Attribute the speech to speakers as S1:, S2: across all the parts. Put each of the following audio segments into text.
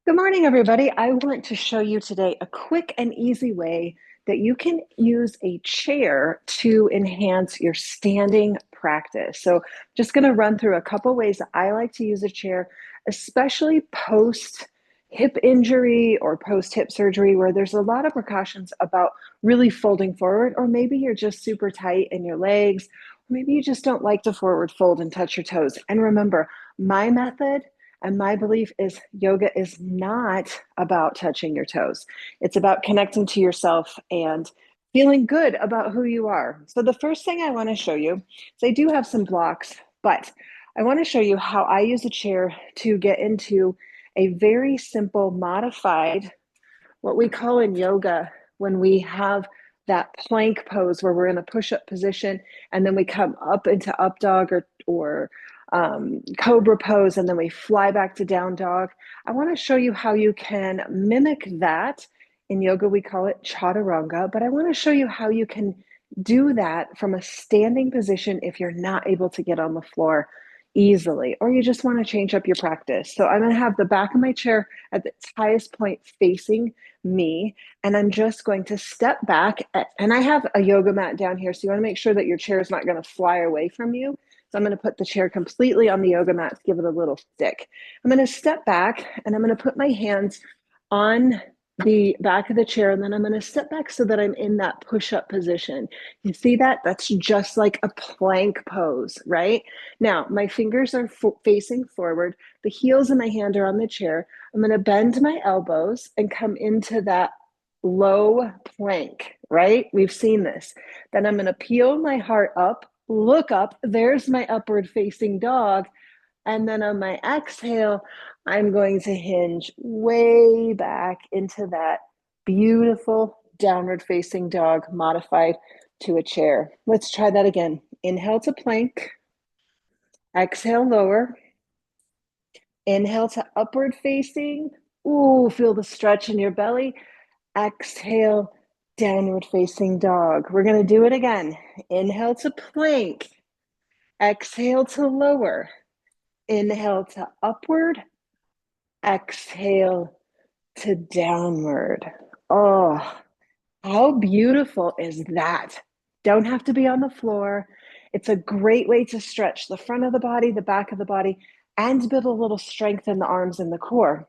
S1: Good morning, everybody. I want to show you today a quick and easy way that you can use a chair to enhance your standing practice. So, just going to run through a couple ways that I like to use a chair, especially post hip injury or post hip surgery, where there's a lot of precautions about really folding forward, or maybe you're just super tight in your legs, or maybe you just don't like to forward fold and touch your toes. And remember, my method and my belief is yoga is not about touching your toes. It's about connecting to yourself and feeling good about who you are. So, the first thing I want to show you is I do have some blocks, but I want to show you how I use a chair to get into a very simple, modified, what we call in yoga when we have that plank pose where we're in a push-up position and then we come up into up dog or cobra pose and then we fly back to down dog. I want to show you how you can mimic that. In yoga we call it chaturanga, but I want to show you how you can do that from a standing position if you're not able to get on the floor easily or you just want to change up your practice. So I'm going to have the back of my chair at its highest point facing me, and I'm just going to step back. And I have a yoga mat down here, so you want to make sure that your chair is not going to fly away from you. So I'm going to put the chair completely on the yoga mat to give it a little stick. I'm going to step back and I'm going to put my hands on the back of the chair, and then I'm going to step back so that I'm in that push-up position. You see that? That's just like a plank pose, right? Now, my fingers are facing forward. The heels of my hand are on the chair. I'm going to bend my elbows and come into that low plank, right? We've seen this. Then I'm going to peel my heart up, look up. There's my upward facing dog. And then on my exhale, I'm going to hinge way back into that beautiful downward facing dog modified to a chair. Let's try that again. Inhale to plank. Exhale, lower. Inhale to upward facing. Ooh, feel the stretch in your belly. Exhale, downward facing dog. We're going to do it again. Inhale to plank. Exhale to lower. Inhale to upward. Exhale to downward. Oh, how beautiful is that? Don't have to be on the floor. It's a great way to stretch the front of the body, the back of the body, and build a little strength in the arms and the core.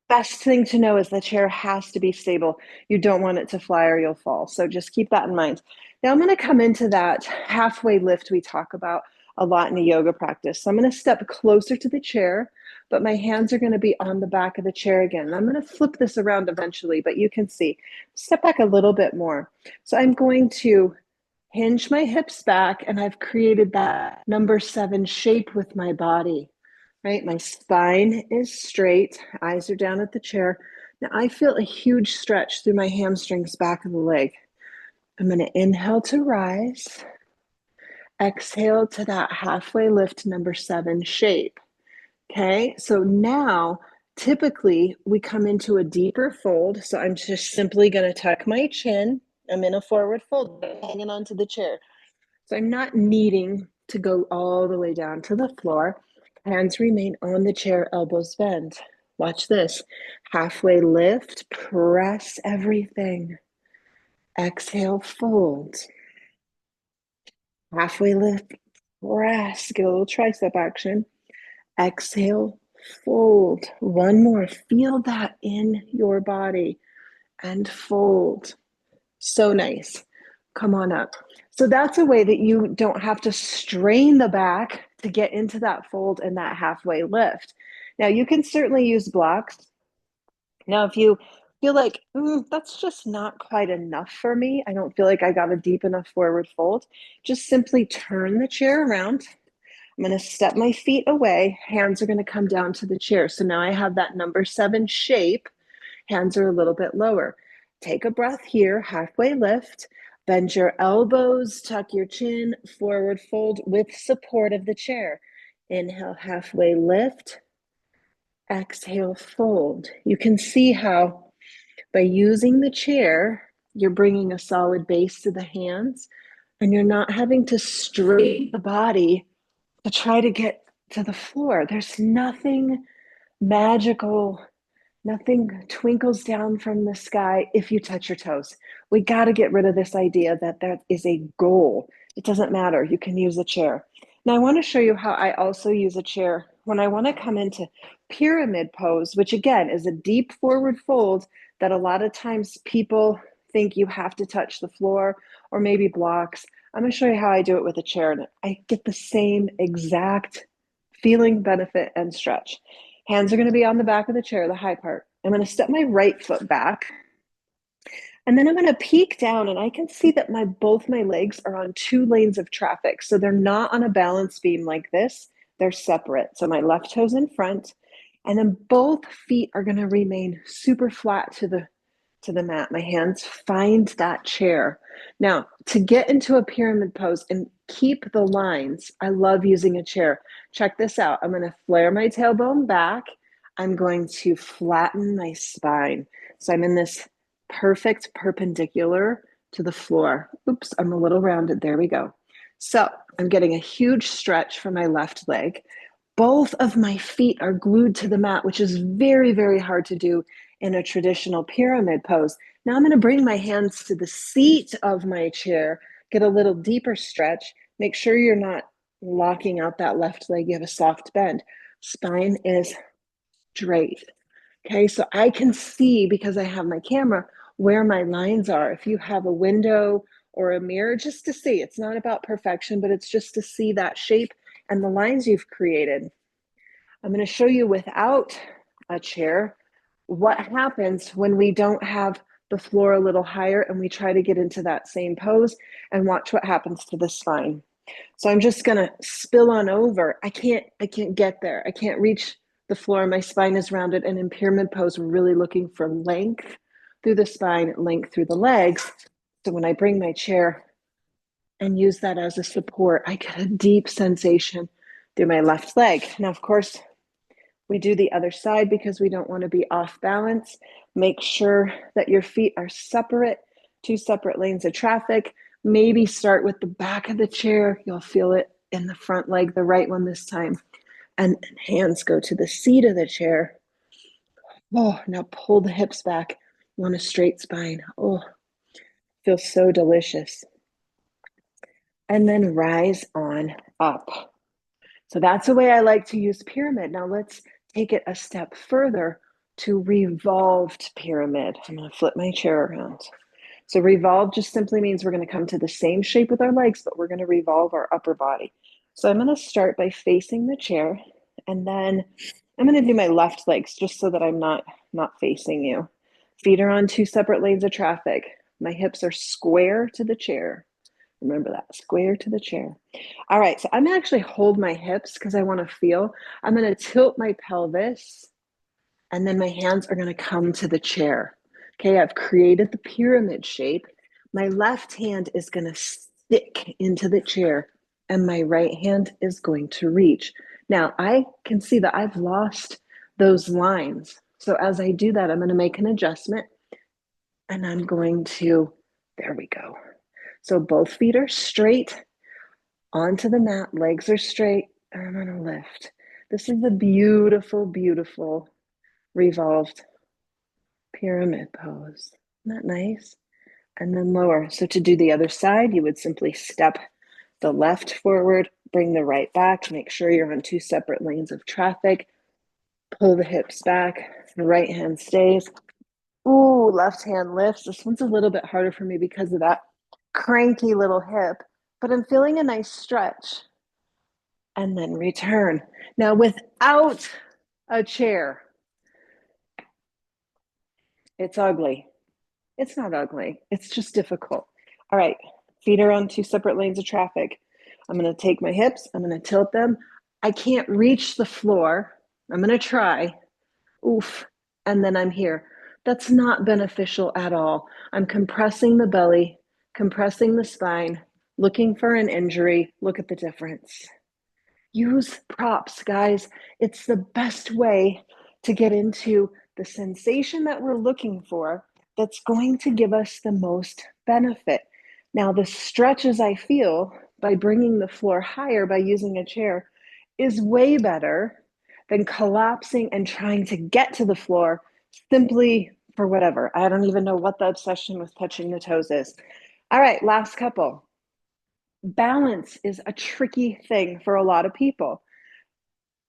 S1: Best thing to know is the chair has to be stable. You don't want it to fly or you'll fall. So just keep that in mind. Now I'm going to come into that halfway lift we talk about a lot in a yoga practice. So I'm going to step closer to the chair, but my hands are going to be on the back of the chair again. And I'm going to flip this around eventually, but you can see, step back a little bit more. So I'm going to hinge my hips back, and I've created that number 7 shape with my body. Right? My spine is straight, eyes are down at the chair. Now I feel a huge stretch through my hamstrings, back of the leg. I'm going to inhale to rise, exhale to that halfway lift, number 7 shape. Okay, so now typically we come into a deeper fold. So I'm just simply going to tuck my chin. I'm in a forward fold, hanging onto the chair. So I'm not needing to go all the way down to the floor. Hands remain on the chair, elbows bend. Watch this. Halfway lift, press everything. Exhale, fold. Halfway lift, press. Get a little tricep action. Exhale, fold. One more. Feel that in your body and fold. So nice. Come on up. So that's a way that you don't have to strain the back to get into that fold and that halfway lift. Now, you can certainly use blocks. Now, if you feel like that's just not quite enough for me, I don't feel like I got a deep enough forward fold, just simply turn the chair around. I'm going to step my feet away. Hands are going to come down to the chair. So now I have that number 7 shape. Hands are a little bit lower. Take a breath here, halfway lift. Bend your elbows, tuck your chin, forward fold with support of the chair. Inhale, halfway lift. Exhale, fold. You can see how by using the chair, you're bringing a solid base to the hands, and you're not having to strain the body to try to get to the floor. There's nothing magical Nothing twinkles down from the sky if you touch your toes. We got to get rid of this idea that that is a goal. It doesn't matter. You can use a chair. Now, I want to show you how I also use a chair when I want to come into pyramid pose, which again is a deep forward fold that a lot of times people think you have to touch the floor or maybe blocks. I'm going to show you how I do it with a chair, and I get the same exact feeling, benefit, and stretch. Hands are going to be on the back of the chair, the high part. I'm going to step my right foot back, and then I'm going to peek down, and I can see that both my legs are on two lanes of traffic. So they're not on a balance beam like this. They're separate. So my left toe's in front, and then both feet are going to remain super flat to the mat. My hands find that chair. Now, to get into a pyramid pose and keep the lines, I love using a chair. Check this out. I'm going to flare my tailbone back. I'm going to flatten my spine. So I'm in this perfect perpendicular to the floor. Oops, I'm a little rounded. There we go. So I'm getting a huge stretch for my left leg. Both of my feet are glued to the mat, which is very, very hard to do in a traditional pyramid pose. Now I'm going to bring my hands to the seat of my chair, get a little deeper stretch. Make sure you're not locking out that left leg. You have a soft bend. Spine is straight. Okay, so I can see, because I have my camera, where my lines are. If you have a window or a mirror, just to see. It's not about perfection, but it's just to see that shape and the lines you've created. I'm going to show you without a chair what happens when we don't have the floor a little higher and we try to get into that same pose, and watch what happens to the spine. So I'm just going to spill on over. I can't get there. I can't reach the floor. My spine is rounded, and in pyramid pose, we're really looking for length through the spine, length through the legs. So when I bring my chair and use that as a support, I get a deep sensation through my left leg. Now, of course, we do the other side because we don't want to be off balance. Make sure that your feet are separate, two separate lanes of traffic. Maybe start with the back of the chair. You'll feel it in the front leg, the right one this time. And hands go to the seat of the chair. Oh, now pull the hips back. You want a straight spine. Oh, feels so delicious. And then rise on up. So that's the way I like to use pyramid. Now let's take it a step further to revolved pyramid. I'm going to flip my chair around. So revolve just simply means we're going to come to the same shape with our legs, but we're going to revolve our upper body. So I'm going to start by facing the chair, and then I'm going to do my left legs just so that I'm not facing you. Feet are on two separate lanes of traffic. My hips are square to the chair. Remember that, square to the chair. All right, so I'm actually hold my hips because I want to feel. I'm going to tilt my pelvis, and then my hands are going to come to the chair. Okay, I've created the pyramid shape. My left hand is going to stick into the chair, and my right hand is going to reach. Now, I can see that I've lost those lines. So as I do that, I'm going to make an adjustment, and I'm going to, there we go. So both feet are straight onto the mat, legs are straight, and I'm going to lift. This is a beautiful, beautiful revolved pyramid pose. Isn't that nice? And then lower. So to do the other side, you would simply step the left forward, bring the right back, make sure you're on two separate lanes of traffic, pull the hips back, the right hand stays. Ooh, left hand lifts. This one's a little bit harder for me because of that cranky little hip, but I'm feeling a nice stretch. And then return. Now, without a chair, it's ugly. It's not ugly. It's just difficult. All right, feet are on two separate lanes of traffic. I'm going to take my hips. I'm going to tilt them. I can't reach the floor. I'm going to try. Oof. And then I'm here. That's not beneficial at all. I'm compressing the belly, compressing the spine, looking for an injury. Look at the difference. Use props, guys. It's the best way to get into the sensation that we're looking for that's going to give us the most benefit. Now, the stretches I feel by bringing the floor higher by using a chair is way better than collapsing and trying to get to the floor simply for whatever. I don't even know what the obsession with touching the toes is. All right, last couple. Balance is a tricky thing for a lot of people.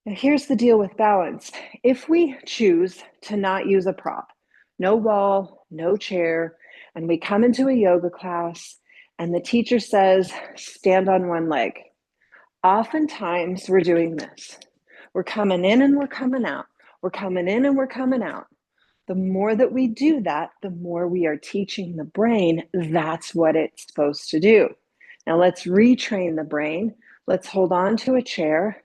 S1: Now, here's the deal with balance. If we choose to not use a prop, no wall, no chair, and we come into a yoga class and the teacher says, stand on one leg, oftentimes we're doing this. We're coming in and we're coming out. We're coming in and we're coming out. The more that we do that, the more we are teaching the brain that's what it's supposed to do. Now let's retrain the brain. Let's hold on to a chair.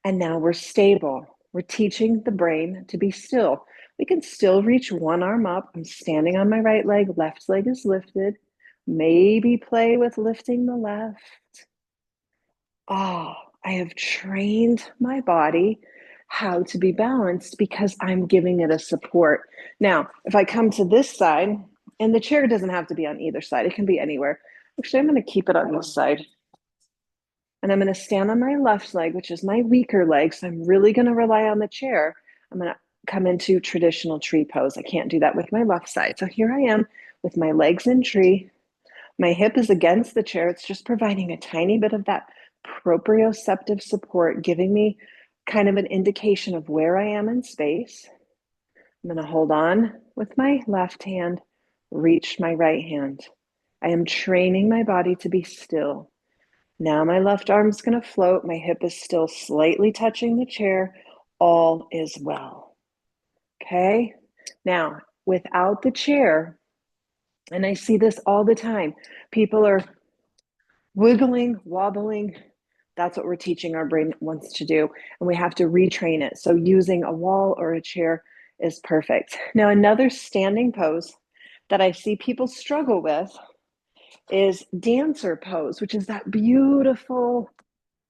S1: And now we're stable. We're teaching the brain to be still. We can still reach one arm up. I'm standing on my right leg. Left leg is lifted. Maybe play with lifting the left. Oh, I have trained my body how to be balanced because I'm giving it a support. Now, if I come to this side, and the chair doesn't have to be on either side, it can be anywhere. Actually, I'm going to keep it on this side. And I'm going to stand on my left leg, which is my weaker leg. So I'm really going to rely on the chair. I'm going to come into traditional tree pose. I can't do that with my left side. So here I am with my legs in tree. My hip is against the chair. It's just providing a tiny bit of that proprioceptive support, giving me kind of an indication of where I am in space. I'm going to hold on with my left hand, reach my right hand. I am training my body to be still. Now my left arm's going to float. My hip is still slightly touching the chair. All is well. Okay? Now, without the chair, and I see this all the time, people are wiggling, wobbling. That's what we're teaching our brain wants to do. And we have to retrain it. So using a wall or a chair is perfect. Now, another standing pose that I see people struggle with is dancer pose, which is that beautiful,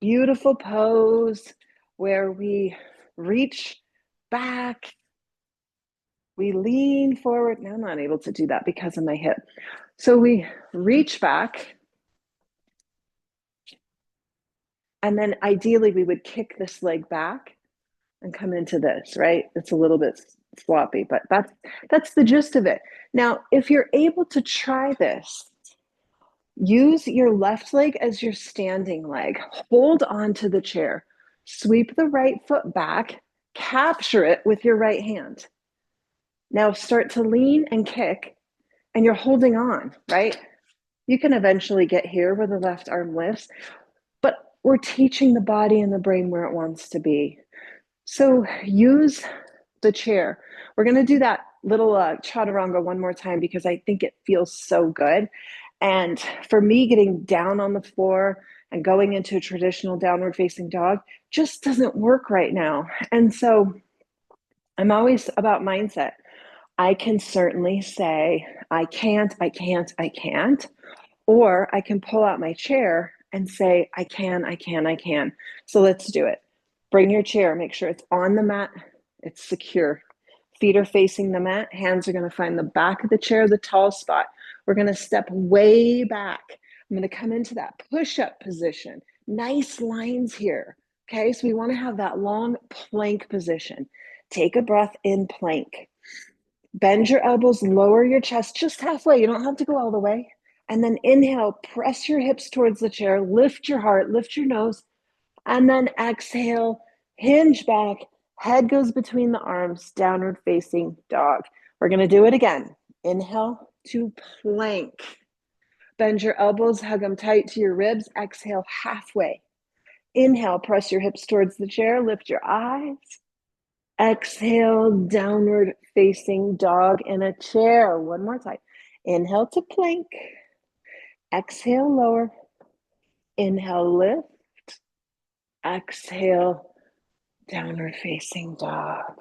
S1: beautiful pose where we reach back, we lean forward. Now I'm not able to do that because of my hip. So we reach back, and then ideally we would kick this leg back and come into this, right? It's a little bit sloppy, but that's the gist of it. Now, if you're able to try this, use your left leg as your standing leg. Hold on to the chair. Sweep the right foot back. Capture it with your right hand. Now start to lean and kick, and you're holding on, right? You can eventually get here where the left arm lifts, but we're teaching the body and the brain where it wants to be. So use the chair. We're going to do that little chaturanga one more time because I think it feels so good. And for me, getting down on the floor and going into a traditional downward facing dog just doesn't work right now. And so I'm always about mindset. I can certainly say, I can't, I can't, I can't. Or I can pull out my chair and say, I can, I can, I can. So let's do it. Bring your chair, make sure it's on the mat, it's secure. Feet are facing the mat, hands are going to find the back of the chair, the tall spot. We're going to step way back. I'm going to come into that push-up position. Nice lines here. Okay, so we want to have that long plank position. Take a breath in plank. Bend your elbows, lower your chest just halfway. You don't have to go all the way. And then inhale, press your hips towards the chair, lift your heart, lift your nose, and then exhale, hinge back, head goes between the arms, downward facing dog. We're going to do it again. Inhale to plank. Bend your elbows, hug them tight to your ribs, exhale halfway. Inhale, press your hips towards the chair, lift your eyes. Exhale, downward facing dog in a chair. One more time. Inhale to plank. Exhale, lower. Inhale, lift. Exhale, downward facing dog.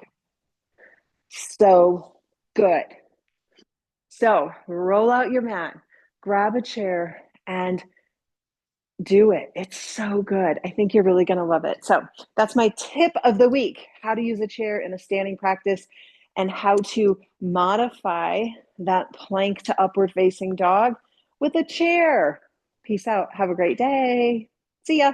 S1: So good. So roll out your mat, grab a chair, and do it. It's so good. I think you're really going to love it. So that's my tip of the week, how to use a chair in a standing practice and how to modify that plank to upward facing dog with a chair. Peace out. Have a great day. See ya.